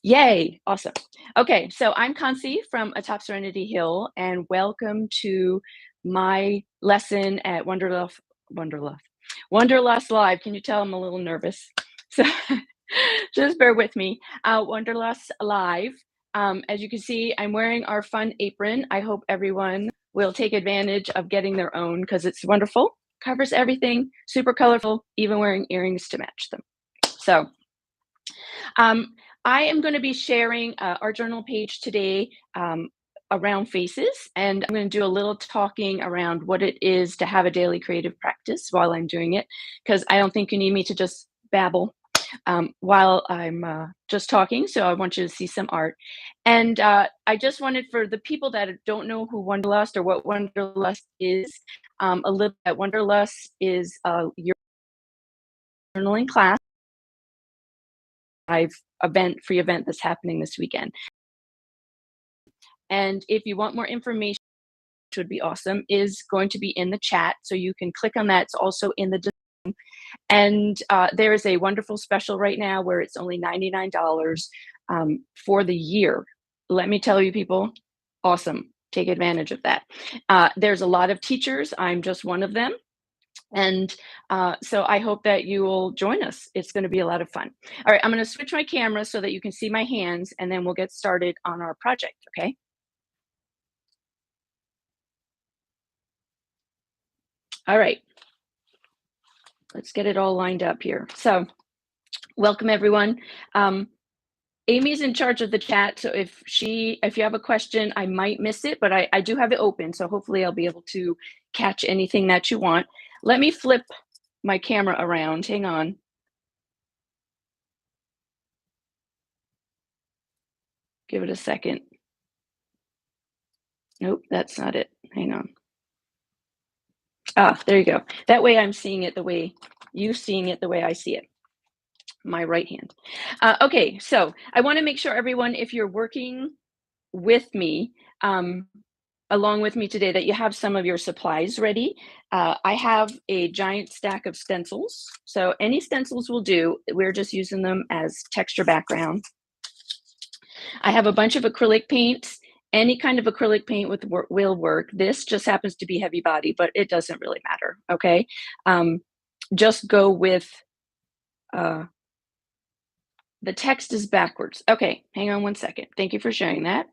Yay, awesome. Okay, so I'm Kansi from Atop Serenity Hill, and welcome to my lesson at Wanderlust Wanderlust Live. Can you tell I'm a little nervous? So just bear with me. Wanderlust Live. As you can see, I'm wearing our fun apron. I hope everyone will take advantage of getting their own because it's wonderful. Covers everything, super colorful, even wearing earrings to match them. So um, I am going to be sharing our journal page today around faces, and I'm going to do a little talking around what it is to have a daily creative practice while I'm doing it, because I don't think you need me to just babble while I'm just talking. So I want you to see some art. And I just wanted, for the people that don't know who Wanderlust or what Wanderlust is, a little bit. Wanderlust is your journaling class free event that's happening this weekend. And if you want more information, which would be awesome, is going to be in the chat. So you can click on that. It's also in the description. And there is a wonderful special right now where it's only $99 for the year. Let me tell you, people, awesome. Take advantage of that. There's a lot of teachers. I'm just one of them. And so I hope that you will join us. It's going to be a lot of fun. All right, I'm going to switch my camera so that you can see my hands, and then we'll get started on our project, okay? All right, let's get it all lined up here. So welcome, everyone. Amy's in charge of the chat, so if you have a question, I might miss it, but I do have it open, so hopefully I'll be able to catch anything that you want. Let me flip my camera around. Hang on. Give it a second. Nope, that's not it. Hang on. Ah, there you go. That way I'm seeing it the way you seeing it the way I see it. My right hand. Okay, so I want to make sure everyone, if you're working with me, along with me today, that you have some of your supplies ready. I have a giant stack of stencils. So any stencils will do. We're just using them as texture background. I have a bunch of acrylic paints. Any kind of acrylic paint will work. This just happens to be heavy body, but it doesn't really matter, okay? Just go with, the text is backwards. Okay, hang on one second. Thank you for sharing that.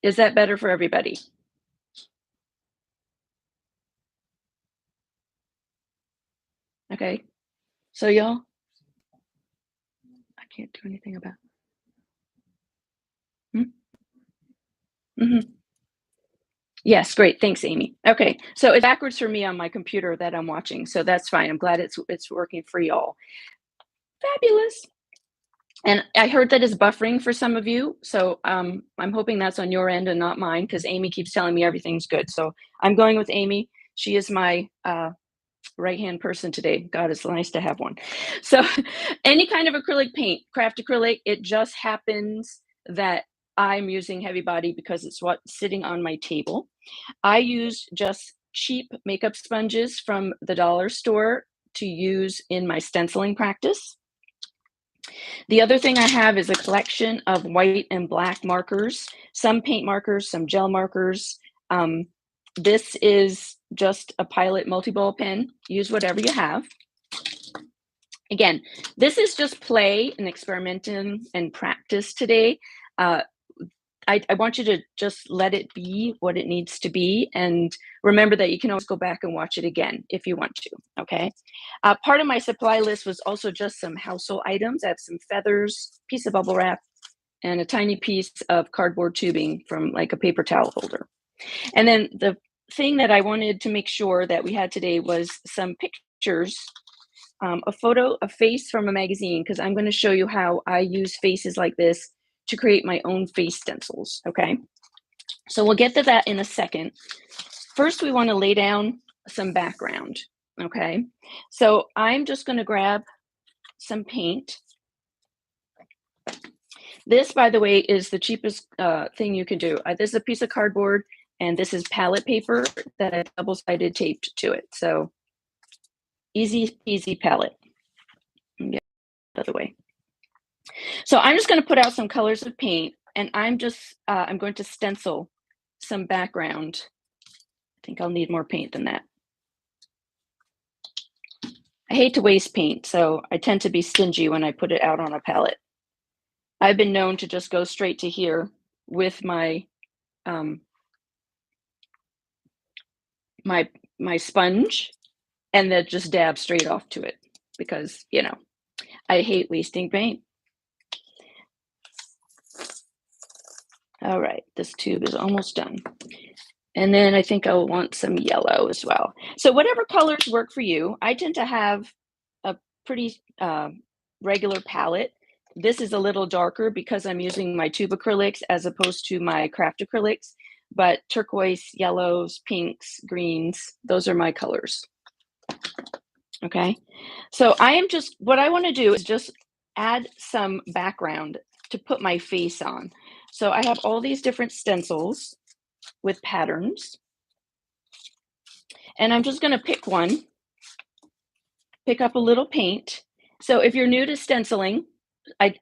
Is that better for everybody? Okay, so y'all, I can't do anything about it. Mm-hmm. Yes, great. Thanks, Amy. Okay, so it's backwards for me on my computer that I'm watching, so that's fine. I'm glad it's working for y'all. Fabulous. And I heard that it's buffering for some of you, so I'm hoping that's on your end and not mine, because Amy keeps telling me everything's good. So I'm going with Amy. She is my right-hand person today. God, it's nice to have one. So any kind of acrylic paint, craft acrylic, it just happens that I'm using heavy body because it's what's sitting on my table. I use just cheap makeup sponges from the dollar store to use in my stenciling practice. The other thing I have is a collection of white and black markers, some paint markers, some gel markers. This is just a Pilot multi-ball pen. Use whatever you have. Again, this is just play and experimenting and practice today. I want you to just let it be what it needs to be, and remember that you can always go back and watch it again if you want to, okay? Part of my supply list was also just some household items. I have some feathers, piece of bubble wrap, and a tiny piece of cardboard tubing from like a paper towel holder. And then the thing that I wanted to make sure that we had today was some pictures, a face from a magazine, because I'm going to show you how I use faces like this to create my own face stencils, okay? So we'll get to that in a second. First, we want to lay down some background, okay? So I'm just going to grab some paint. This, by the way, is the cheapest thing you can do. This is a piece of cardboard, and this is palette paper that I double-sided taped to it. So easy peasy palette. I'm of the way. So I'm just going to put out some colors of paint, and I'm going to stencil some background. I think I'll need more paint than that. I hate to waste paint, so I tend to be stingy when I put it out on a palette. I've been known to just go straight to here with my my sponge and then just dab straight off to it because, you know, I hate wasting paint. All right, this tube is almost done. And then I think I'll want some yellow as well. So whatever colors work for you. I tend to have a pretty regular palette. This is a little darker because I'm using my tube acrylics as opposed to my craft acrylics, but turquoise, yellows, pinks, greens, those are my colors. Okay, so what I want to do is just add some background to put my face on. So I have all these different stencils with patterns, and I'm just going to pick one, pick up a little paint. So if you're new to stenciling, I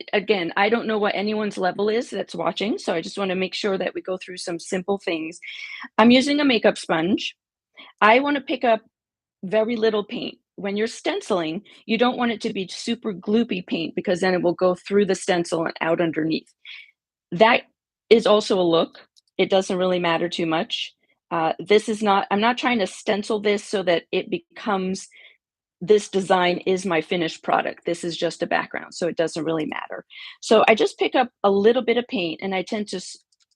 don't know what anyone's level is that's watching, so I just want to make sure that we go through some simple things. I'm using a makeup sponge. I want to pick up very little paint. When you're stenciling, you don't want it to be super gloopy paint because then it will go through the stencil and out underneath. That is also a look. It doesn't really matter too much. I'm not trying to stencil this so that it becomes, this design is my finished product. This is just a background, so it doesn't really matter. So I just pick up a little bit of paint and I tend to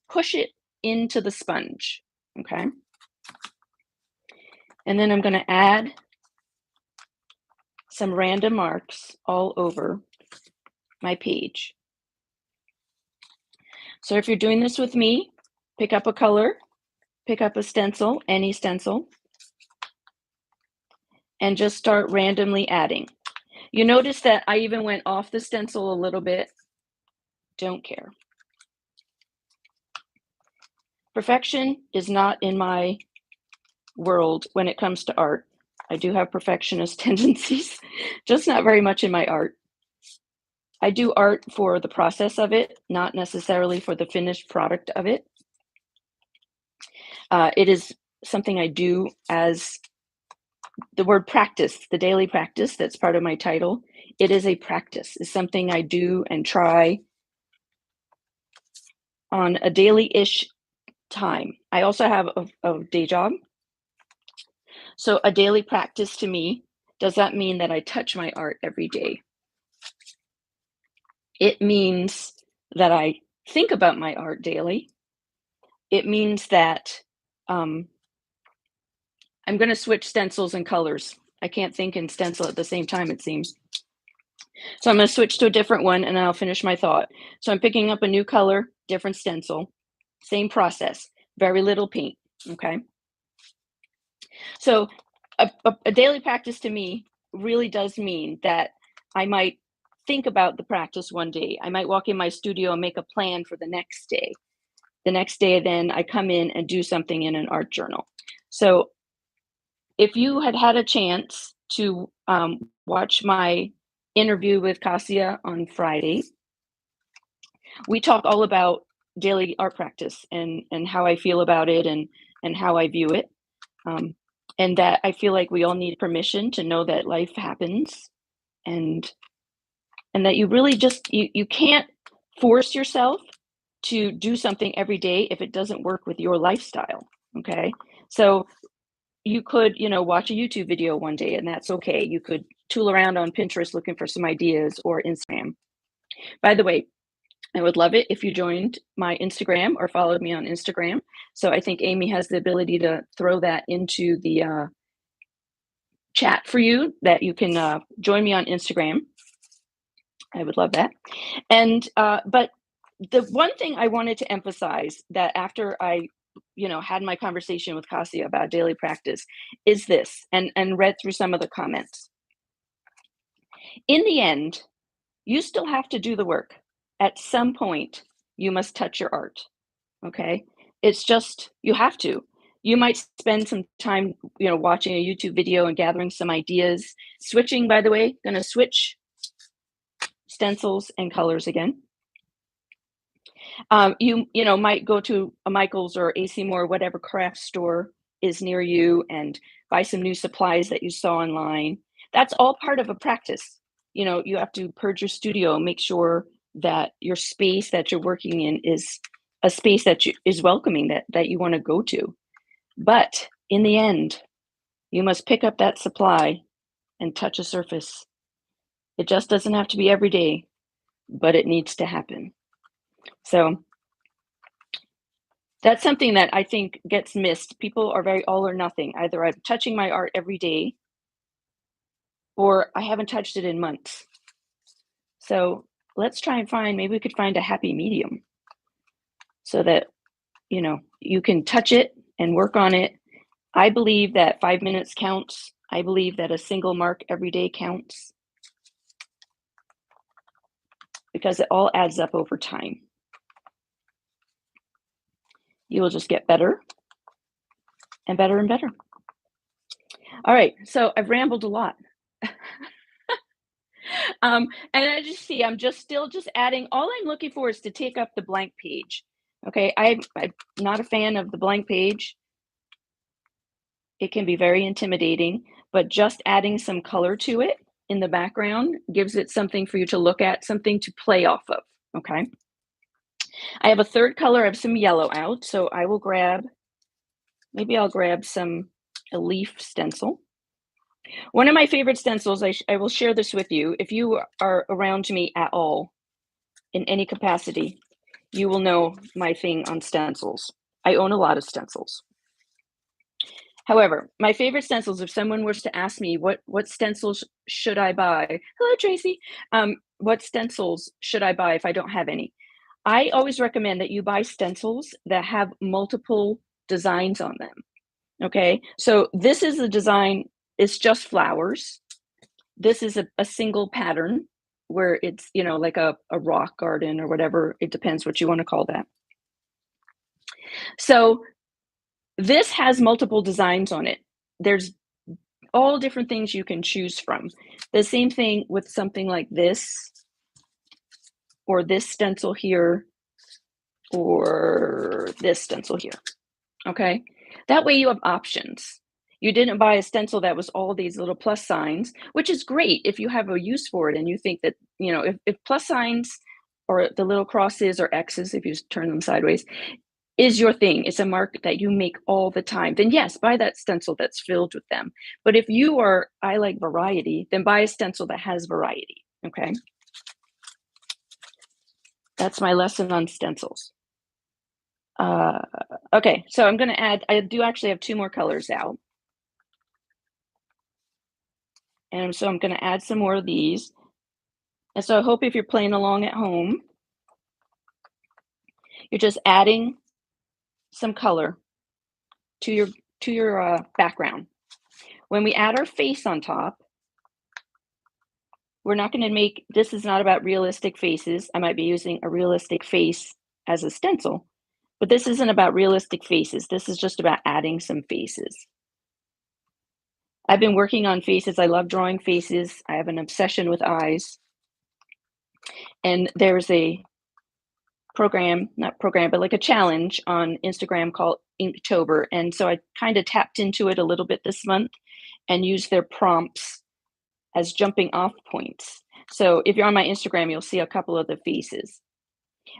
push it into the sponge, okay? And then I'm going to add some random marks all over my page. So if you're doing this with me, pick up a color, pick up a stencil, any stencil, and just start randomly adding. You notice that I even went off the stencil a little bit. Don't care. Perfection is not in my world when it comes to art. I do have perfectionist tendencies, just not very much in my art. I do art for the process of it, not necessarily for the finished product of it. It is something I do as the word practice, the daily practice, that's part of my title. It is a practice. It's something I do and try on a daily-ish time. I also have a day job. So a daily practice to me does not mean that I touch my art every day. It means that I think about my art daily. It means that I'm going to switch stencils and colors. I can't think and stencil at the same time, it seems. So I'm going to switch to a different one and I'll finish my thought. So I'm picking up a new color, different stencil, same process, very little paint, okay? So a daily practice to me really does mean that I might think about the practice one day. I might walk in my studio and make a plan for the next day. The next day, then I come in and do something in an art journal. So if you had had a chance to watch my interview with Kasia on Friday, we talk all about daily art practice and how I feel about it and how I view it. And that I feel like we all need permission to know that life happens and that you really just, you can't force yourself to do something every day if it doesn't work with your lifestyle, okay? So you could, watch a YouTube video one day and that's okay. You could tool around on Pinterest looking for some ideas or Instagram. By the way, I would love it if you joined my Instagram or followed me on Instagram. So I think Amy has the ability to throw that into the chat for you, that you can join me on Instagram. I would love that. And but the one thing I wanted to emphasize that after I had my conversation with Kasia about daily practice is this, and read through some of the comments. In the end, you still have to do the work. At some point, you must touch your art, okay? It's just, you have to. You might spend some time, watching a YouTube video and gathering some ideas. Switching, by the way, gonna switch stencils and colors again. You know, might go to a Michael's or AC Moore, whatever craft store is near you, and buy some new supplies that you saw online. That's all part of a practice. You know, you have to purge your studio, make sure that your space that you're working in is a space that is welcoming, that you want to go to. But in the end, you must pick up that supply and touch a surface. It just doesn't have to be every day, but it needs to happen. So that's something that I think gets missed. People are very all or nothing. Either I'm touching my art every day or I haven't touched it in months. So let's try and maybe we could find a happy medium so that, you know, you can touch it and work on it. I believe that 5 minutes counts. I believe that a single mark every day counts because it all adds up over time. You will just get better and better and better. All right, so I've rambled a lot. And I just see I'm still adding. All I'm looking for is to take up the blank page. Okay, I'm not a fan of the blank page. It can be very intimidating, but just adding some color to it in the background gives it something for you to look at, something to play off of. Okay, I have a third color. I have some yellow out, so I will maybe I'll grab a leaf stencil. One of my favorite stencils, I will share this with you. If you are around me at all in any capacity, you will know my thing on stencils. I own a lot of stencils. However, my favorite stencils, if someone was to ask me what stencils should I buy? Hello, Tracy. What stencils should I buy if I don't have any? I always recommend that you buy stencils that have multiple designs on them. Okay, so this is the design. It's just flowers. This is a single pattern where it's, you know, like a rock garden or whatever. It depends what you want to call that. So this has multiple designs on it. There's all different things you can choose from. The same thing with something like this, or this stencil here, or this stencil here. Okay, that way you have options. You didn't buy a stencil that was all these little plus signs, which is great if you have a use for it and you think that, you know, if plus signs or the little crosses or X's, if you turn them sideways, is your thing, it's a mark that you make all the time, then yes, buy that stencil that's filled with them. But if you are, I like variety, then buy a stencil that has variety, okay? That's my lesson on stencils. Okay, so I'm gonna add, I do actually have 2 more colors out. And so I'm gonna add some more of these. And so I hope if you're playing along at home, you're just adding some color to your background. When we add our face on top, we're not gonna make, this is not about realistic faces. I might be using a realistic face as a stencil, but this isn't about realistic faces. This is just about adding some faces. I've been working on faces. I love drawing faces. I have an obsession with eyes. And there's a program, not program, but like a challenge on Instagram called Inktober. And so I kind of tapped into it a little bit this month and used their prompts as jumping off points. So if you're on my Instagram, you'll see a couple of the faces.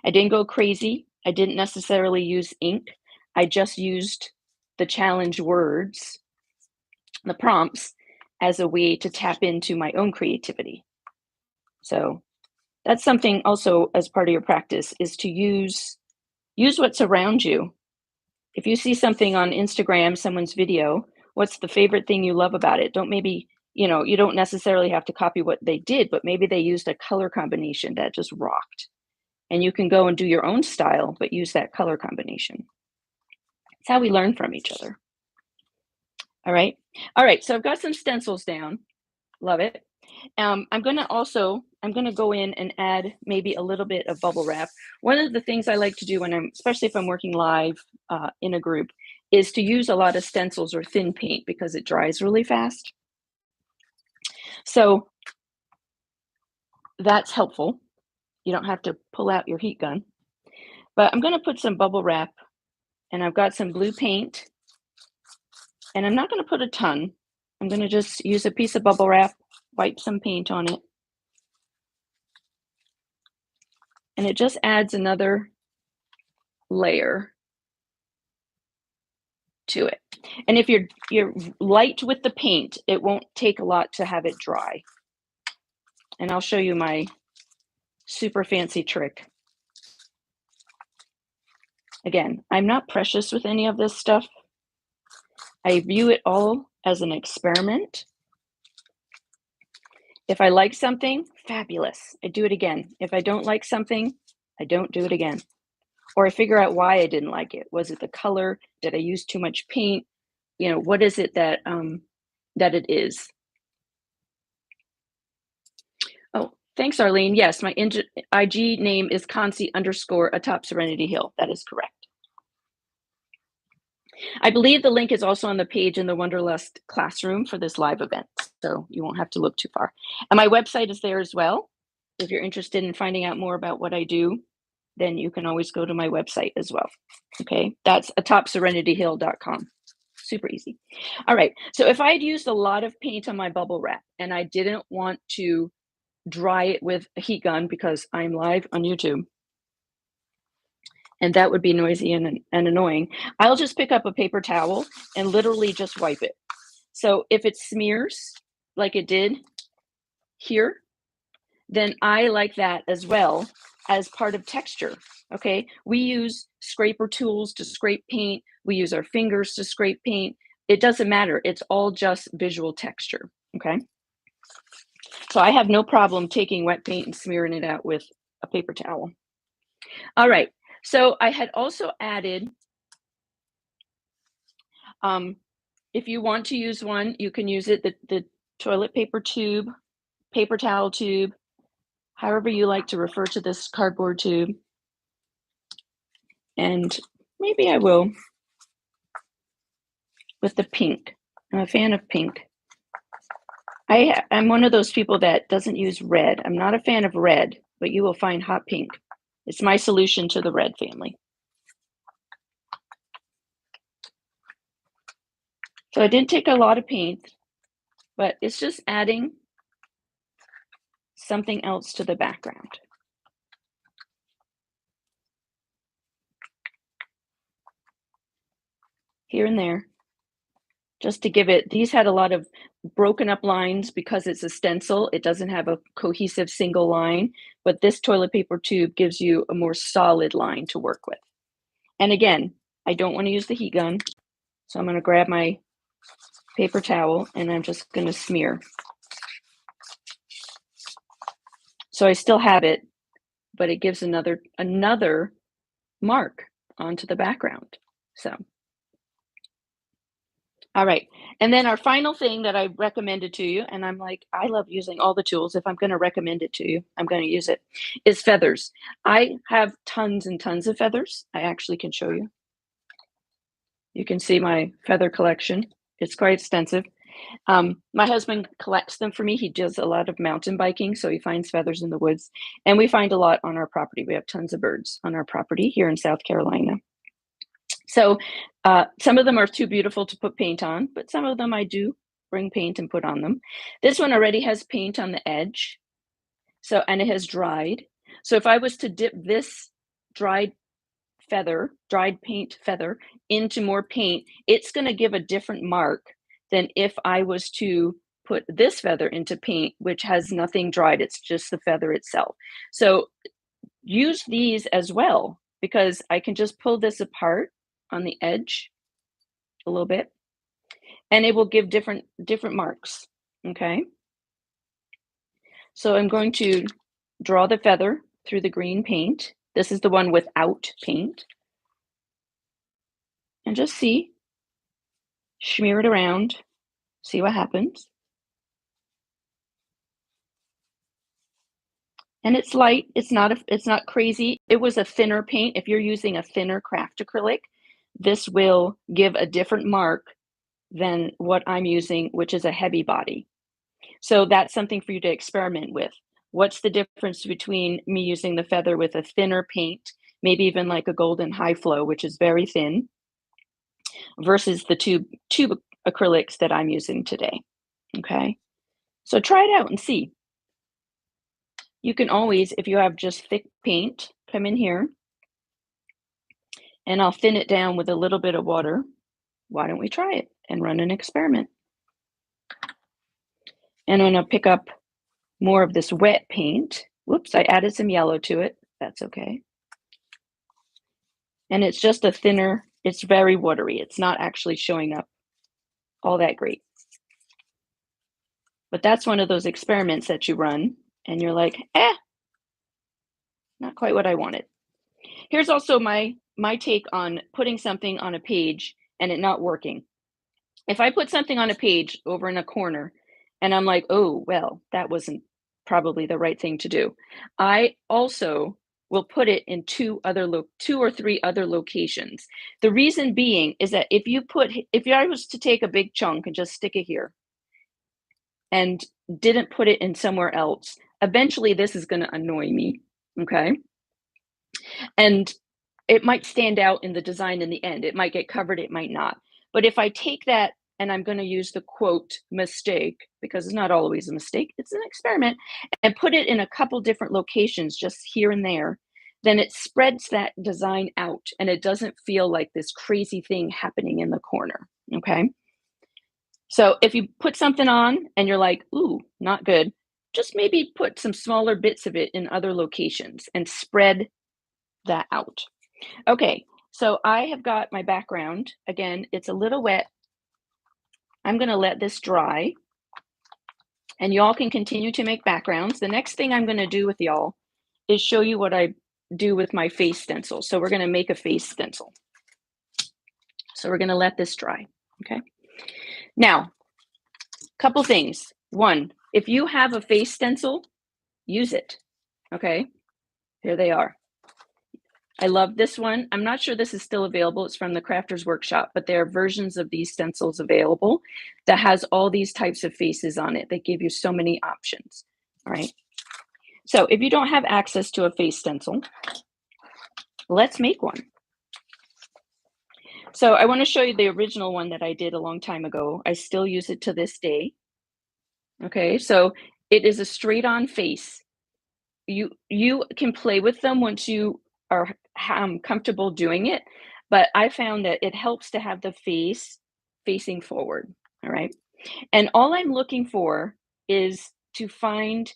I didn't go crazy. I didn't necessarily use ink. I just used the challenge words, the prompts, as a way to tap into my own creativity. So that's something also as part of your practice, is to use what's around you. If you see something on Instagram, someone's video, what's the favorite thing you love about it? Don't maybe, you know, you don't necessarily have to copy what they did, but maybe they used a color combination that just rocked. And you can go and do your own style, but use that color combination. It's how we learn from each other. All right. So I've got some stencils down. Love it. I'm gonna go in and add maybe a little bit of bubble wrap. One of the things I like to do when especially if I'm working live in a group, is to use a lot of stencils or thin paint because it dries really fast. So that's helpful. You don't have to pull out your heat gun. But I'm gonna put some bubble wrap, and I've got some blue paint, and I'm not gonna put a ton. I'm gonna just use a piece of bubble wrap, wipe some paint on it, and it just adds another layer to it. And if you're light with the paint, it won't take a lot to have it dry. And I'll show you my super fancy trick. Again, I'm not precious with any of this stuff. I view it all as an experiment. If I like something, fabulous. I do it again. If I don't like something, I don't do it again. Or I figure out why I didn't like it. Was it the color? Did I use too much paint? You know, what is it that that it is? Oh, thanks, Arlene. Yes, my IG name is Concy_atop Serenity Hill. That is correct. I believe the link is also on the page in the Wanderlust classroom for this live event, so you won't have to look too far. And my website is there as well. If you're interested in finding out more about what I do, then you can always go to my website as well. Okay, that's atopserenityhill.com. Super easy. All right, so if I had used a lot of paint on my bubble wrap and I didn't want to dry it with a heat gun because I'm live on YouTube, and that would be noisy and annoying, I'll just pick up a paper towel and literally just wipe it. So if it smears like it did here, then I like that as well as part of texture. Okay, we use scraper tools to scrape paint. We use our fingers to scrape paint. It doesn't matter. It's all just visual texture. Okay, so I have no problem taking wet paint and smearing it out with a paper towel. All right, so I had also added, if you want to use one, you can use it, the toilet paper tube, paper towel tube, however you like to refer to this cardboard tube. And maybe I will with the pink. I'm a fan of pink. I'm one of those people that doesn't use red. I'm not a fan of red, but you will find hot pink. It's my solution to the red family. So I didn't take a lot of paint, but it's just adding something else to the background. Here and there, just to give it, these had a lot of broken up lines because it's a stencil. It doesn't have a cohesive single line, but this toilet paper tube gives you a more solid line to work with. And again, I don't want to use the heat gun, so I'm going to grab my paper towel and I'm just going to smear. So I still have it, but it gives another mark onto the background. So, all right. And then our final thing that I recommended to you, and I'm like, I love using all the tools. If I'm going to recommend it to you, I'm going to use it, is feathers. I have tons and tons of feathers. I actually can show you. You can see my feather collection. It's quite extensive. My husband collects them for me. He does a lot of mountain biking, so he finds feathers in the woods. And we find a lot on our property. We have tons of birds on our property here in South Carolina. So some of them are too beautiful to put paint on, but some of them I do bring paint and put on them. This one already has paint on the edge, so, and it has dried. So if I was to dip this dried paint feather into more paint, it's going to give a different mark than if I was to put this feather into paint, which has nothing dried. It's just the feather itself. So use these as well, because I can just pull this apart on the edge a little bit, and it will give different marks. Okay. So I'm going to draw the feather through the green paint. This is the one without paint. And just see, smear it around, see what happens. And it's light, it's not crazy. It was a thinner paint. If you're using a thinner craft acrylic, this will give a different mark than what I'm using, which is a heavy body. So that's something for you to experiment with. What's the difference between me using the feather with a thinner paint, maybe even like a golden high flow, which is very thin, versus the tube acrylics that I'm using today, okay? So try it out and see. You can always, if you have just thick paint, come in here and I'll thin it down with a little bit of water. Why don't we try it and run an experiment? And I'm gonna pick up more of this wet paint. Whoops, I added some yellow to it. That's okay. And it's just a thinner, it's very watery. It's not actually showing up all that great. But that's one of those experiments that you run and you're like, not quite what I wanted. Here's also my take on putting something on a page and it not working. If I put something on a page over in a corner and I'm like, oh, well, that wasn't probably the right thing to do, I also will put it in two or three other locations. The reason being is that if I was to take a big chunk and just stick it here and didn't put it in somewhere else, eventually this is going to annoy me, okay? And it might stand out in the design in the end. It might get covered, it might not. But if I take that, and I'm going to use the quote mistake, because it's not always a mistake, it's an experiment, and put it in a couple different locations just here and there, then it spreads that design out and it doesn't feel like this crazy thing happening in the corner, okay? So if you put something on and you're like, ooh, not good, just maybe put some smaller bits of it in other locations and spread that out. Okay, so I have got my background. Again, it's a little wet. I'm going to let this dry and y'all can continue to make backgrounds. The next thing I'm going to do with y'all is show you what I do with my face stencil. So we're going to make a face stencil. So we're going to let this dry. Okay. Now, a couple things. One, if you have a face stencil, use it. Okay. Here they are. I love this one. I'm not sure this is still available. It's from the Crafters Workshop, but there are versions of these stencils available that has all these types of faces on it. They give you so many options. All right. So if you don't have access to a face stencil, let's make one. So I want to show you the original one that I did a long time ago. I still use it to this day. Okay, so it is a straight-on face. You can play with them once you are comfortable doing it, but I found that it helps to have the face facing forward. All right, and all I'm looking for is to find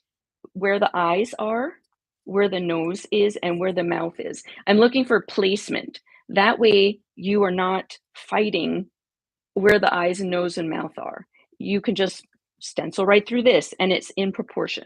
where the eyes are, where the nose is, and where the mouth is. I'm looking for placement. That way you are not fighting where the eyes and nose and mouth are. You can just stencil right through this and it's in proportion.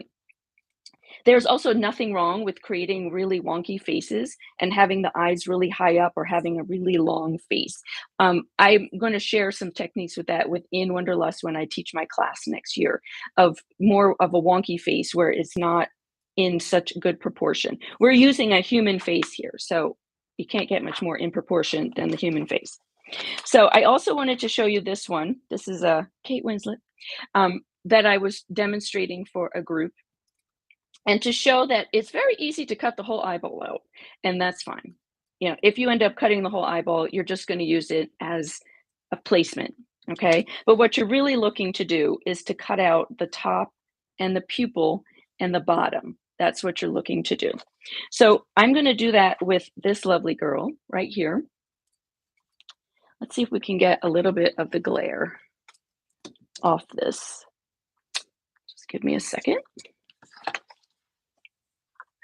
There's also nothing wrong with creating really wonky faces and having the eyes really high up or having a really long face. I'm going to share some techniques with that within Wanderlust when I teach my class next year, of more of a wonky face where it's not in such good proportion. We're using a human face here, so you can't get much more in proportion than the human face. So I also wanted to show you this one. This is a Kate Winslet that I was demonstrating for a group. And to show that it's very easy to cut the whole eyeball out, and that's fine. You know, if you end up cutting the whole eyeball, you're just going to use it as a placement, okay? But what you're really looking to do is to cut out the top and the pupil and the bottom. That's what you're looking to do. So I'm going to do that with this lovely girl right here. Let's see if we can get a little bit of the glare off this. Just give me a second.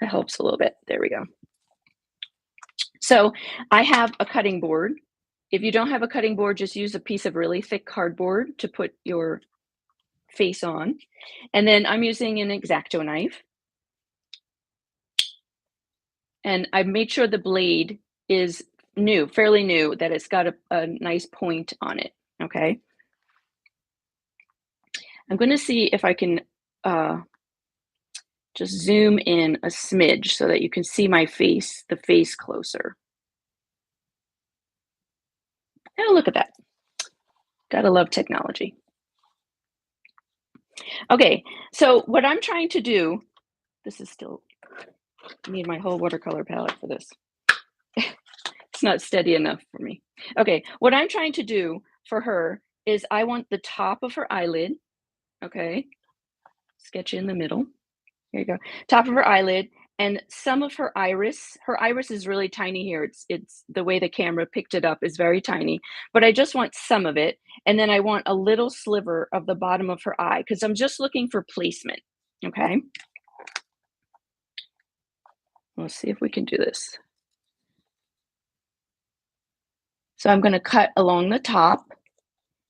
That helps a little bit. There we go. So I have a cutting board. If you don't have a cutting board, just use a piece of really thick cardboard to put your face on. And then I'm using an X-Acto knife. And I made sure the blade is new, fairly new, that it's got a nice point on it, okay? I'm going to see if I can just zoom in a smidge so that you can see my face, the face closer. Oh, look at that. Gotta love technology. Okay, so what I'm trying to do This is still, I need my whole watercolor palette for this. It's not steady enough for me. Okay, what I'm trying to do for her is I want the top of her eyelid, okay? Sketch in the middle. Here you go. Top of her eyelid and some of her iris. Her iris is really tiny here. It's the way the camera picked it up is very tiny, but I just want some of it. And then I want a little sliver of the bottom of her eye because I'm just looking for placement, okay? Let's see if we can do this. So I'm going to cut along the top,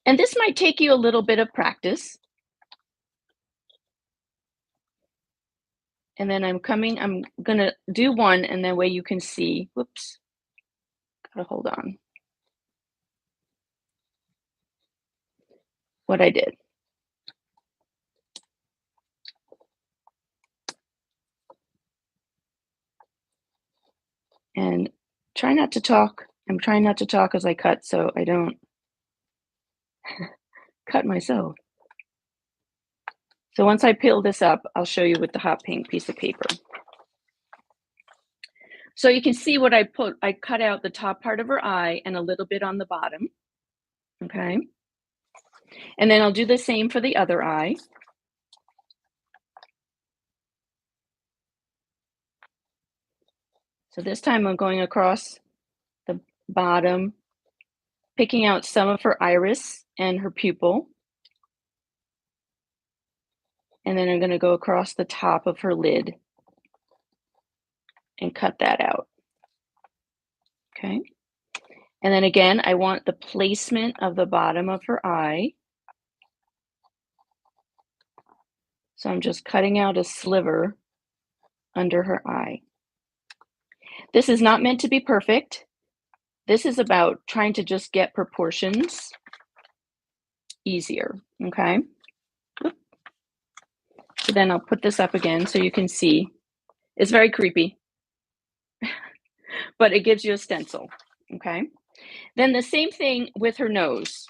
and this might take you a little bit of practice. And then I'm going to do one, and that way you can see, whoops, gotta hold on, what I did. And try not to talk. I'm trying not to talk as I cut so I don't cut myself. So once I peel this up, I'll show you with the hot pink piece of paper. So you can see what I put. I cut out the top part of her eye and a little bit on the bottom, okay? And then I'll do the same for the other eye. So this time I'm going across the bottom, picking out some of her iris and her pupil. And then I'm going to go across the top of her lid and cut that out. Okay. And then again, I want the placement of the bottom of her eye. So I'm just cutting out a sliver under her eye. This is not meant to be perfect. This is about trying to just get proportions easier, okay? So then I'll put this up again so you can see. It's very creepy, but it gives you a stencil, okay? Then the same thing with her nose.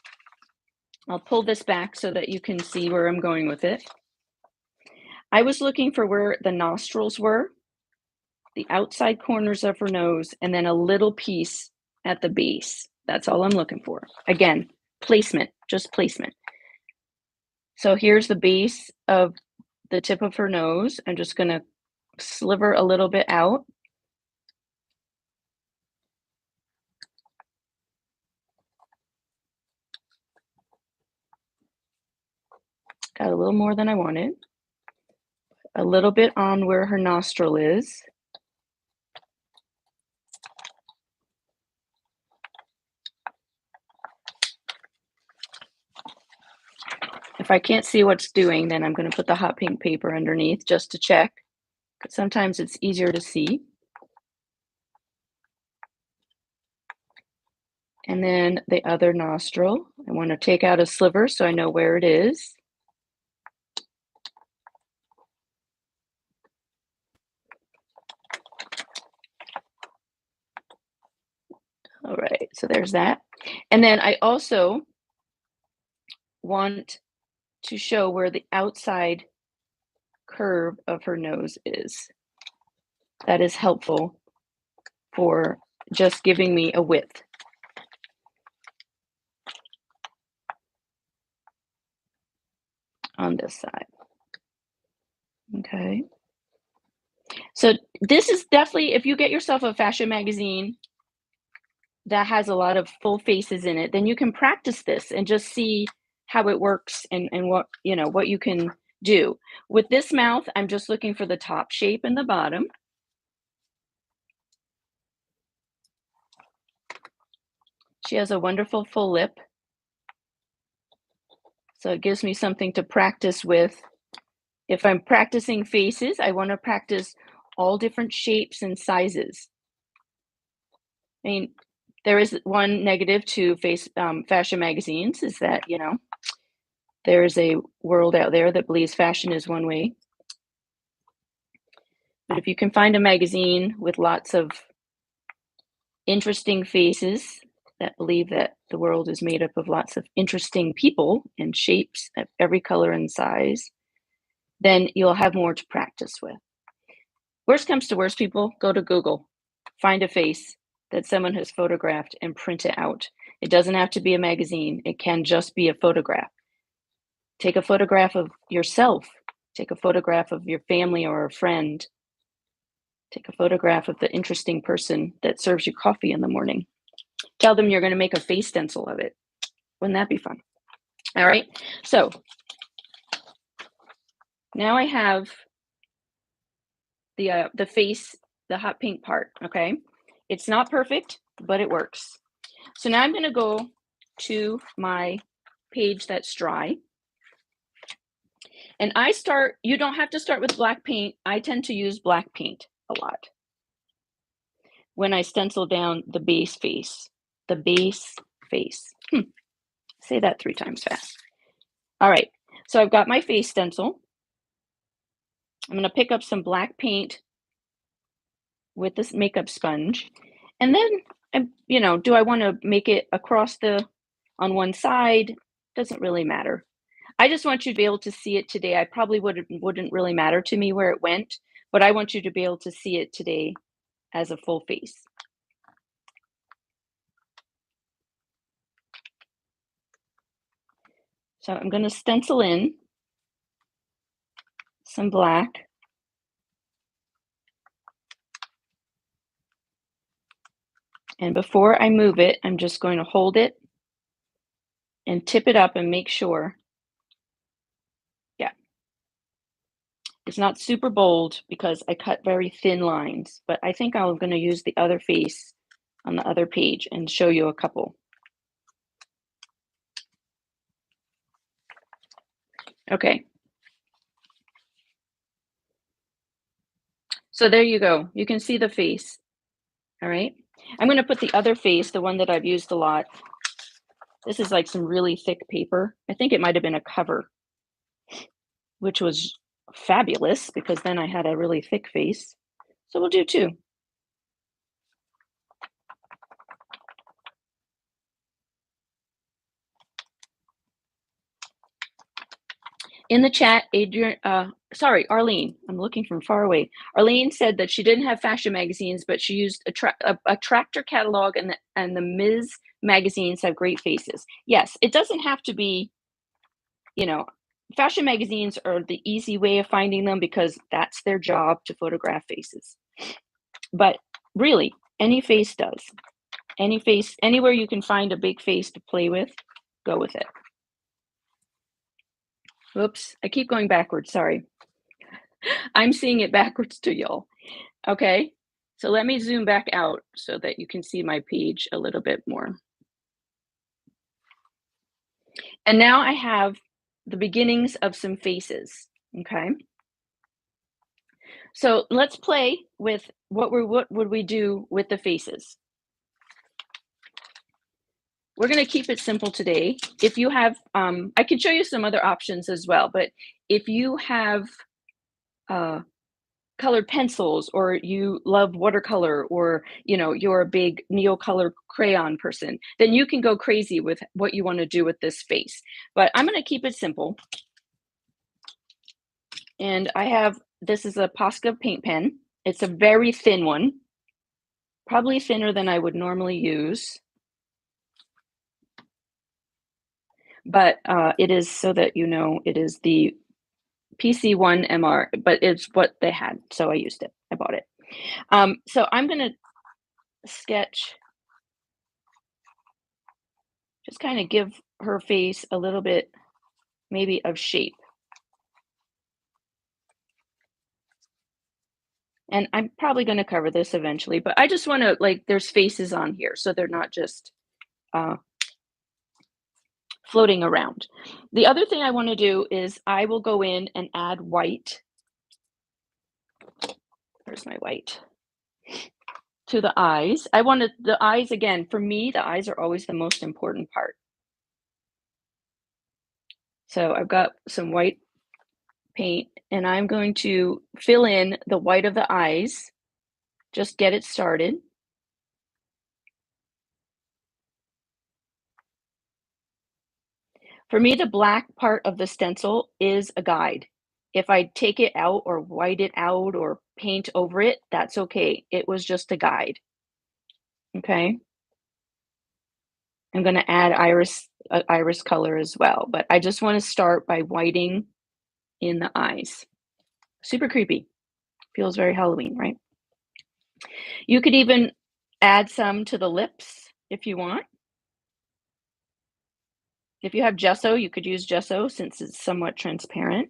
I'll pull this back so that you can see where I'm going with it. I was looking for where the nostrils were, the outside corners of her nose, and then a little piece at the base. That's all I'm looking for. Again, placement, just placement. So here's the base of the tip of her nose. I'm just going to sliver a little bit out. Got a little more than I wanted. A little bit on where her nostril is. If I can't see what's doing, then I'm going to put the hot pink paper underneath just to check. Because sometimes it's easier to see. And then the other nostril. I want to take out a sliver so I know where it is. All right, so there's that. And then I also want to show where the outside curve of her nose is. That is helpful for just giving me a width. On this side. Okay. So this is definitely, if you get yourself a fashion magazine that has a lot of full faces in it, then you can practice this and just see how it works and what, you know, what you can do. With this mouth, I'm just looking for the top shape and the bottom. She has a wonderful full lip. So it gives me something to practice with. If I'm practicing faces, I want to practice all different shapes and sizes. I mean, there is one negative to fashion magazines is that, you know, there is a world out there that believes fashion is one way. But if you can find a magazine with lots of interesting faces that believe that the world is made up of lots of interesting people and shapes of every color and size, then you'll have more to practice with. Worst comes to worst, people, go to Google. Find a face that someone has photographed and print it out. It doesn't have to be a magazine. It can just be a photograph. Take a photograph of yourself. Take a photograph of your family or a friend. Take a photograph of the interesting person that serves you coffee in the morning. Tell them you're going to make a face stencil of it. Wouldn't that be fun? All right. So now I have the face, the hot pink part. Okay. It's not perfect, but it works. So now I'm going to go to my page that's dry. And you don't have to start with black paint. I tend to use black paint a lot when I stencil down the base face. The base face. Say that 3 times fast. All right. So I've got my face stencil. I'm going to pick up some black paint with this makeup sponge. And then, do I want to make it across on one side? Doesn't really matter. I just want you to be able to see it today. I probably wouldn't really matter to me where it went, but I want you to be able to see it today as a full face. So I'm going to stencil in some black. And before I move it, I'm just going to hold it and tip it up and make sure. Yeah. It's not super bold because I cut very thin lines, but I think I'm going to use the other face on the other page and show you a couple. Okay. So there you go. You can see the face. All right. I'm going to put the other face, the one that I've used a lot. This is like some really thick paper. I think it might have been a cover, which was fabulous because then I had a really thick face. So we'll do 2. In the chat, Arlene, I'm looking from far away. Arlene said that she didn't have fashion magazines, but she used a tractor catalog, and the Ms. magazines have great faces. Yes, it doesn't have to be, fashion magazines are the easy way of finding them because that's their job, to photograph faces. But really, any face does. Any face, anywhere you can find a big face to play with, go with it. Whoops, I keep going backwards, sorry. I'm seeing it backwards to y'all. Okay, so let me zoom back out so that you can see my page a little bit more. And now I have the beginnings of some faces, okay? So let's play with what would we do with the faces? We're going to keep it simple today. If you have, I can show you some other options as well, but if you have colored pencils, or you love watercolor, or you're a big Neocolor crayon person, then you can go crazy with what you want to do with this face. But I'm going to keep it simple. And this is a Posca paint pen. It's a very thin one, probably thinner than I would normally use. But it is, so that it is the PC1 MR, but it's what they had, so I used it. I bought it. So I'm going to sketch, just kind of give her face a little bit maybe of shape. And I'm probably going to cover this eventually, but I just want to, there's faces on here, so they're not just floating around. The other thing I want to do is I will go in and add white. Where's my white? To the eyes. I wanted the eyes, again, for me, the eyes are always the most important part. So I've got some white paint, and I'm going to fill in the white of the eyes, just get it started. For me, the black part of the stencil is a guide. If I take it out or white it out or paint over it, that's okay. It was just a guide, okay? I'm gonna add iris color as well, but I just wanna start by whiting in the eyes. Super creepy. Feels very Halloween, right? You could even add some to the lips if you want. If you have gesso, you could use gesso since it's somewhat transparent.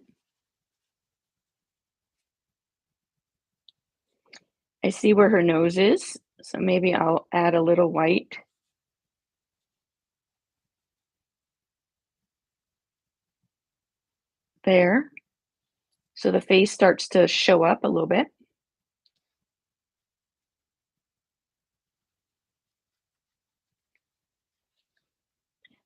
I see where her nose is, so maybe I'll add a little white. There. So the face starts to show up a little bit.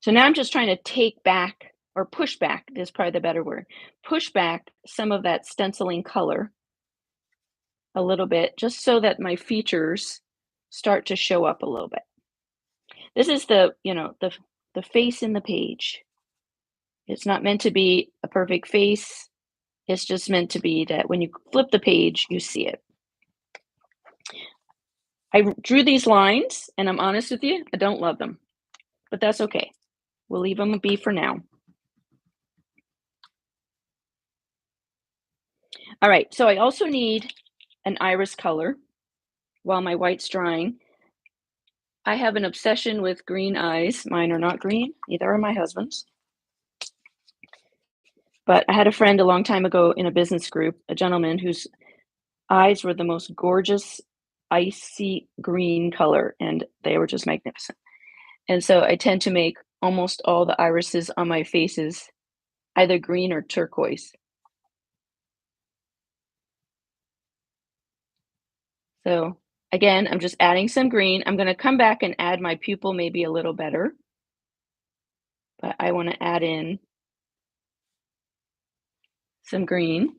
So now I'm just trying to take back or push back, is probably the better word. Push back some of that stenciling color a little bit, just so that my features start to show up a little bit. This is the face in the page. It's not meant to be a perfect face. It's just meant to be that when you flip the page, you see it. I drew these lines, and I'm honest with you, I don't love them, but that's okay. We'll leave them be for now. All right, so I also need an iris color while my white's drying. I have an obsession with green eyes. Mine are not green, neither are my husband's. But I had a friend a long time ago in a business group, a gentleman whose eyes were the most gorgeous icy green color, and they were just magnificent. And so I tend to make almost all the irises on my faces either green or turquoise. So again, I'm just adding some green. I'm going to come back and add my pupil maybe a little better, but I want to add in some green.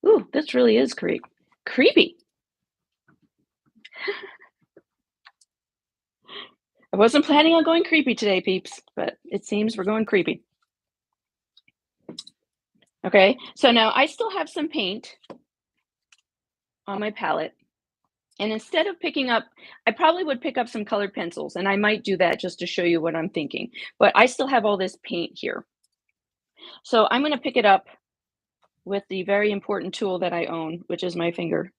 Ooh, this really is creepy. I wasn't planning on going creepy today, peeps, but it seems we're going creepy. Okay, so now I still have some paint on my palette. And instead of picking up, I probably would pick up some colored pencils, and I might do that just to show you what I'm thinking. But I still have all this paint here. So I'm going to pick it up with the very important tool that I own, which is my finger.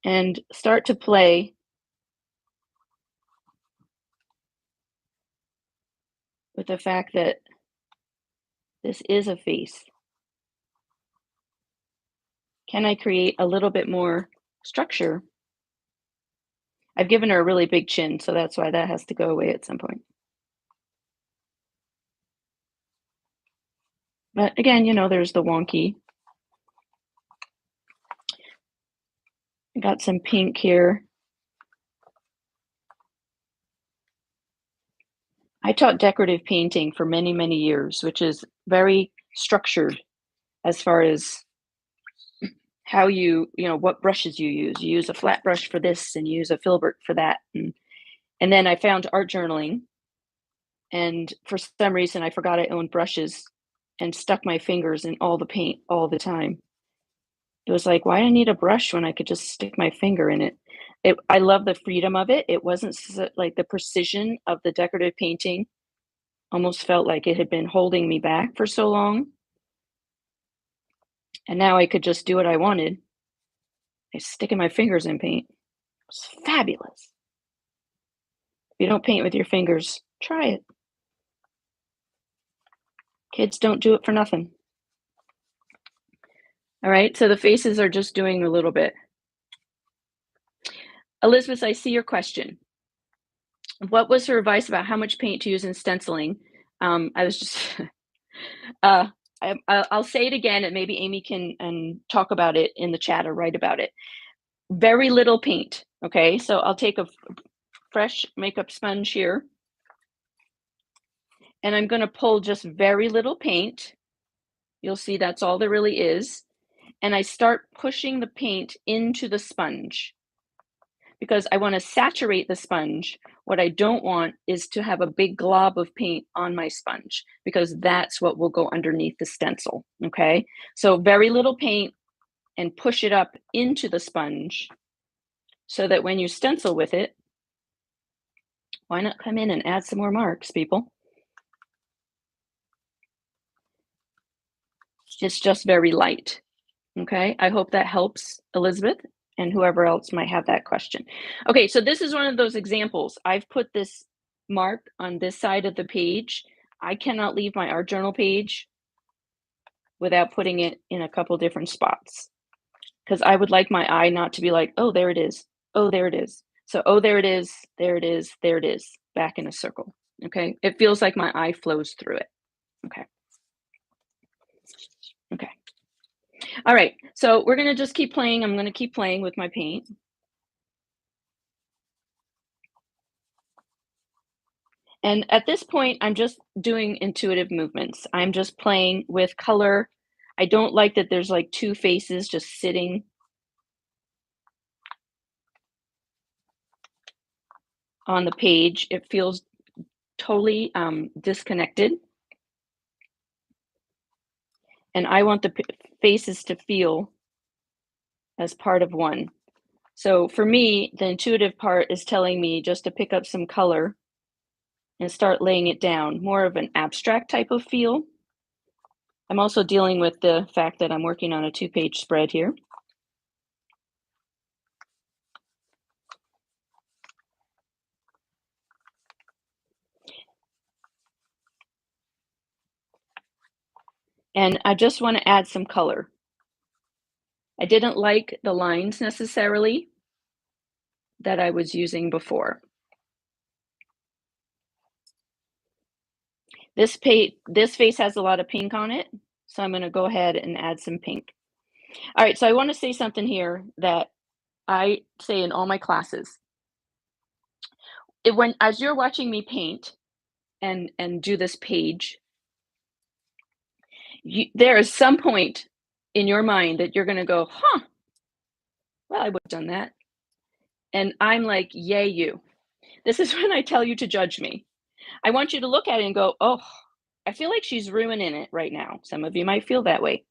And start to play with the fact that this is a face. Can I create a little bit more structure? I've given her a really big chin, so that's why that has to go away at some point. But again, there's the wonky. I got some pink here. I taught decorative painting for many, many years, which is very structured as far as how what brushes you use. You use a flat brush for this and you use a filbert for that. And then I found art journaling. And for some reason, I forgot I owned brushes and stuck my fingers in all the paint all the time. It was like, why do I need a brush when I could just stick my finger in it? I love the freedom of it. It wasn't like the precision of the decorative painting almost felt like it had been holding me back for so long. And now I could just do what I wanted. I sticking my fingers in paint. It was fabulous. If you don't paint with your fingers, try it. Kids don't do it for nothing. All right, so the faces are just doing a little bit. Elizabeth, I see your question. What was her advice about how much paint to use in stenciling? I was just, I'll say it again, and maybe Amy can talk about it in the chat or write about it. Very little paint, okay? So I'll take a fresh makeup sponge here, and I'm gonna pull just very little paint. You'll see that's all there really is. And I start pushing the paint into the sponge because I want to saturate the sponge. What I don't want is to have a big glob of paint on my sponge, because that's what will go underneath the stencil, okay? So very little paint, and push it up into the sponge so that when you stencil with it, why not come in and add some more marks, people? It's just very light, okay? I hope that helps, Elizabeth, and whoever else might have that question. Okay, so this is one of those examples. I've put this mark on this side of the page. I cannot leave my art journal page without putting it in a couple different spots, because I would like my eye not to be like, oh, there it is. Oh, there it is. So, oh, there it is. There it is. There it is. Back in a circle. Okay. It feels like my eye flows through it. Okay. Okay. All right. So we're going to just keep playing. I'm going to keep playing with my paint. And at this point, I'm just doing intuitive movements. I'm just playing with color. I don't like that there's like two faces just sitting on the page. It feels totally disconnected. And I want the faces to feel as part of one. So for me, the intuitive part is telling me just to pick up some color and start laying it down, more of an abstract type of feel. I'm also dealing with the fact that I'm working on a 2-page spread here. And I just want to add some color. I didn't like the lines necessarily that I was using before. This face has a lot of pink on it, so I'm going to go ahead and add some pink. All right, so I want to say something here that I say in all my classes. As you're watching me paint and do this page, there is some point in your mind that you're going to go, huh, well, I would have done that. And I'm like, yay, you. This is when I tell you to judge me. I want you to look at it and go, oh, I feel like she's ruining it right now. Some of you might feel that way.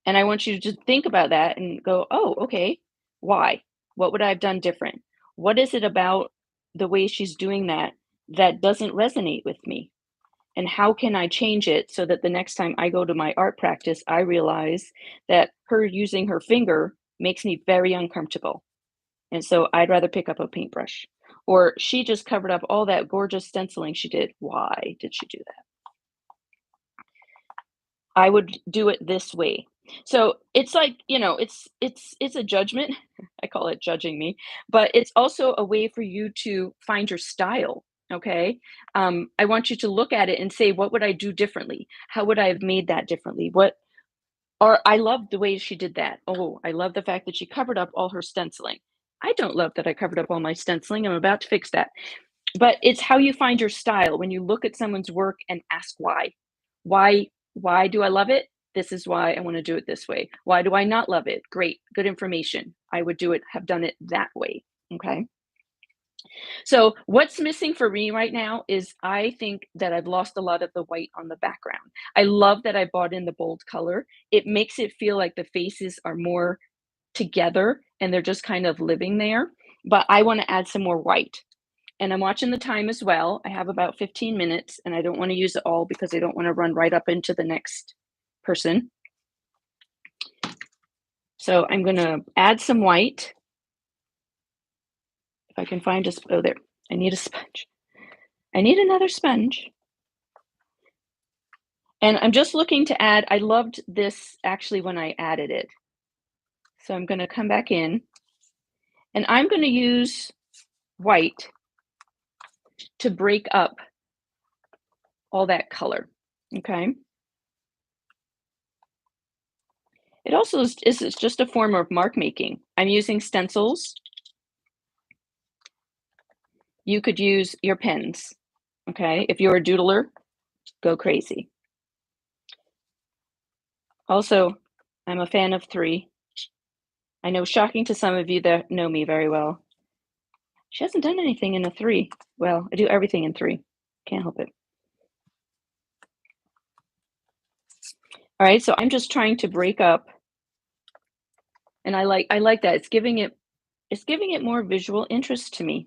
And I want you to just think about that and go, oh, okay, why? What would I have done different? What is it about the way she's doing that that doesn't resonate with me? And how can I change it so that the next time I go to my art practice, I realize that her using her finger makes me very uncomfortable. And so I'd rather pick up a paintbrush. Or she just covered up all that gorgeous stenciling she did. Why did she do that? I would do it this way. So it's like, it's a judgment. I call it judging me, but it's also a way for you to find your style. Okay. I want you to look at it and say, what would I do differently? How would I have made that differently? Or I love the way she did that. Oh, I love the fact that she covered up all her stenciling. I don't love that I covered up all my stenciling. I'm about to fix that. But it's how you find your style when you look at someone's work and ask why. Why do I love it? This is why I want to do it this way. Why do I not love it? Great, good information. I would have done it that way. Okay. So what's missing for me right now is I think that I've lost a lot of the white on the background. I love that I bought in the bold color. It makes it feel like the faces are more together and they're just kind of living there. But I want to add some more white. And I'm watching the time as well. I have about 15 minutes and I don't want to use it all because I don't want to run right up into the next person. So I'm going to add some white. If I can find oh, there. I need a sponge. I need another sponge. And I'm just looking to add, I loved this actually when I added it. So I'm going to come back in and I'm going to use white to break up all that color. Okay. It also is just a form of mark making. I'm using stencils. You could use your pens. Okay. If you're a doodler, go crazy. Also, I'm a fan of 3. I know, shocking to some of you that know me very well. She hasn't done anything in a 3. Well, I do everything in 3. Can't help it. All right, so I'm just trying to break up, and I like that. It's giving it more visual interest to me,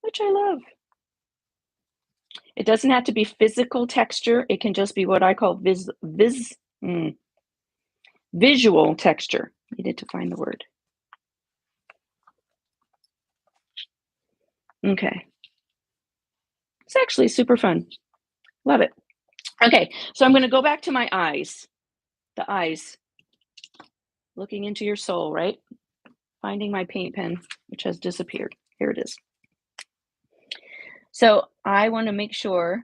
which I love. It doesn't have to be physical texture. It can just be what I call visual texture. Needed to find the word. Okay. It's actually super fun. Love it. Okay, so I'm going to go back to my eyes. The eyes. Looking into your soul, right? Finding my paint pen, which has disappeared. Here it is. So I want to make sure.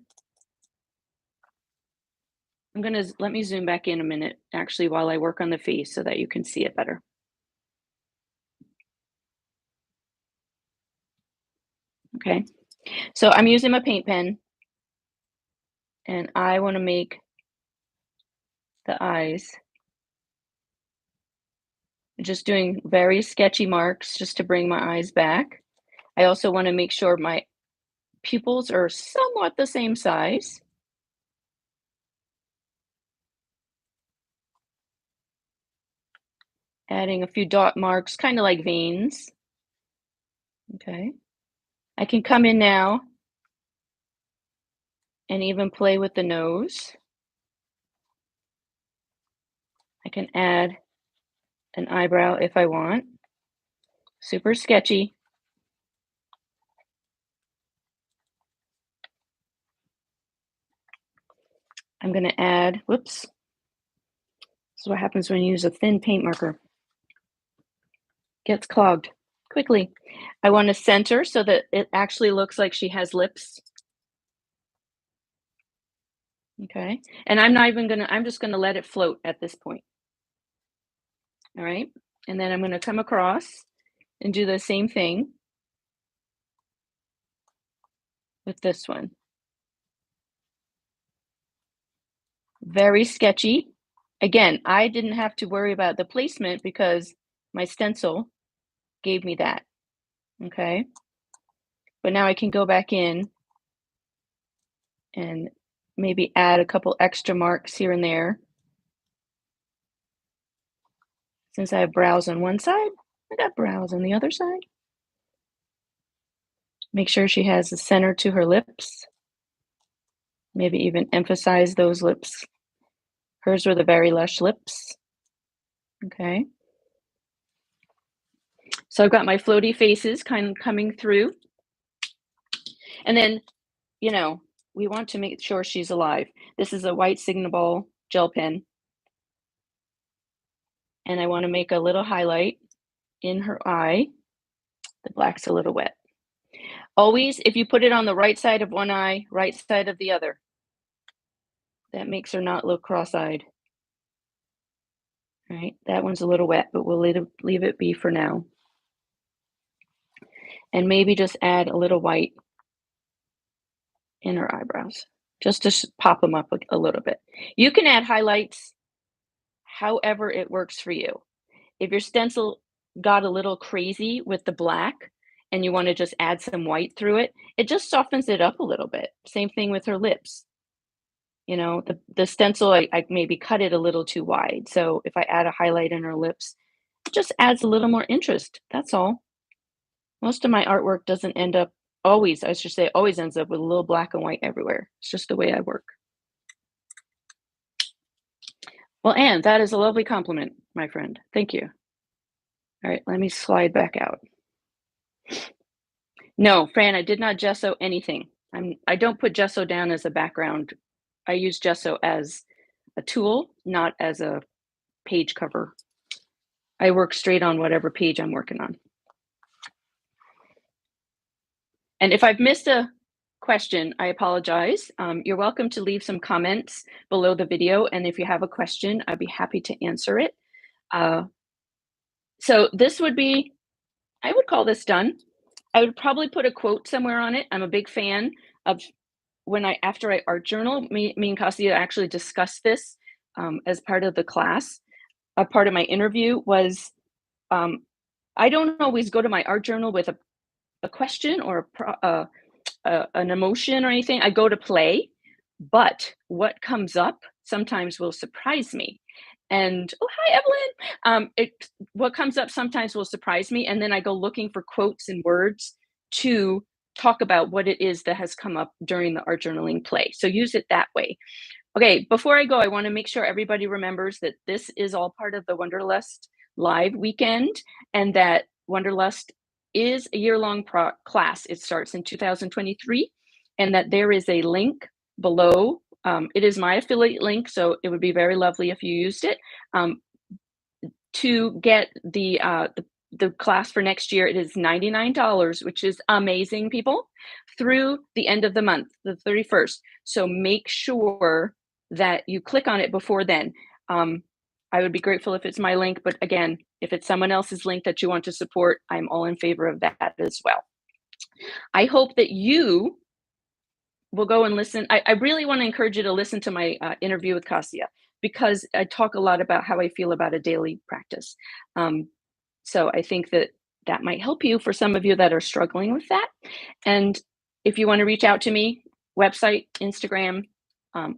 I'm going to let me zoom back in a minute, actually, while I work on the face so that you can see it better. Okay, so I'm using my paint pen, and I want to make the eyes. Just doing very sketchy marks just to bring my eyes back. I also want to make sure my pupils are somewhat the same size. Adding a few dot marks, kind of like veins. Okay. I can come in now and even play with the nose. I can add an eyebrow if I want. Super sketchy. I'm going to add, whoops. This is what happens when you use a thin paint marker. Gets clogged quickly. I want to center so that it actually looks like she has lips. Okay. And I'm just going to let it float at this point. All right. And then I'm going to come across and do the same thing with this one. Very sketchy. Again, I didn't have to worry about the placement because my stencil gave me that. Okay. But now I can go back in and maybe add a couple extra marks here and there. Since I have brows on one side, I got brows on the other side. Make sure she has the center to her lips. Maybe even emphasize those lips. Hers were the very lush lips. Okay. So I've got my floaty faces kind of coming through. And then, we want to make sure she's alive. This is a white Signaball gel pen. And I want to make a little highlight in her eye. The black's a little wet. Always, if you put it on the right side of one eye, right side of the other. That makes her not look cross-eyed. Right, that one's a little wet, but we'll leave it be for now. And maybe just add a little white in her eyebrows, just to pop them up a little bit. You can add highlights however it works for you. If your stencil got a little crazy with the black and you want to just add some white through it, it just softens it up a little bit. Same thing with her lips. The stencil, I maybe cut it a little too wide. So if I add a highlight in her lips, it just adds a little more interest. That's all. Most of my artwork doesn't end up always ends up with a little black and white everywhere. It's just the way I work. Well, Anne, that is a lovely compliment, my friend. Thank you. All right, let me slide back out. No, Fran, I did not gesso anything. I don't put gesso down as a background. I use gesso as a tool, not as a page cover. I work straight on whatever page I'm working on. And if I've missed a question, I apologize. You're welcome to leave some comments below the video. And if you have a question, I'd be happy to answer it. So this would be, I would call this done. I would probably put a quote somewhere on it. I'm a big fan of after I art journal, me and Cassia actually discussed this as part of the class. A part of my interview was I don't always go to my art journal with a question or an emotion or anything. I go to play, but what comes up sometimes will surprise me. And oh, hi, Evelyn. What comes up sometimes will surprise me, and then I go looking for quotes and words to talk about what it is that has come up during the art journaling play. So use it that way. Okay, before I go, I want to make sure everybody remembers that this is all part of the Wanderlust Live Weekend, and that Wanderlust is a year-long class. It starts in 2023, and that there is a link below. It is my affiliate link, so it would be very lovely if you used it. To get the class for next year, it is $99, which is amazing, people, through the end of the month, the 31st. So make sure that you click on it before then. I would be grateful if it's my link, but again, if it's someone else's link that you want to support, I'm all in favor of that as well. I hope that you will go and listen. I really want to encourage you to listen to my interview with Kasia, because I talk a lot about how I feel about a daily practice. So I think that that might help you, for some of you that are struggling with that. And if you want to reach out to me, website, Instagram,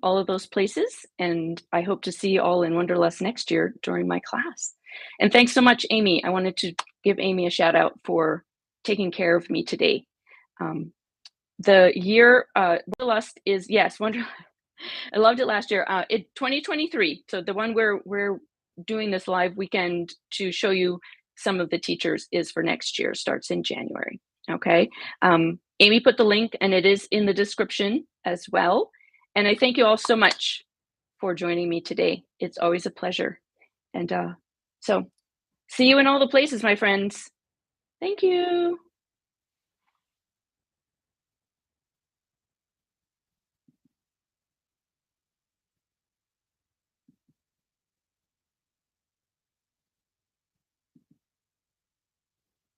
all of those places. And I hope to see you all in Wanderlust next year during my class. And thanks so much, Amy. I wanted to give Amy a shout out for taking care of me today. The year Wanderlust is, yes, I loved it last year. 2023. So the one where we're doing this live weekend to show you some of the teachers is for next year, starts in January. Okay. Amy put the link, and it is in the description as well. And I thank you all so much for joining me today. It's always a pleasure. And so see you in all the places, my friends. Thank you.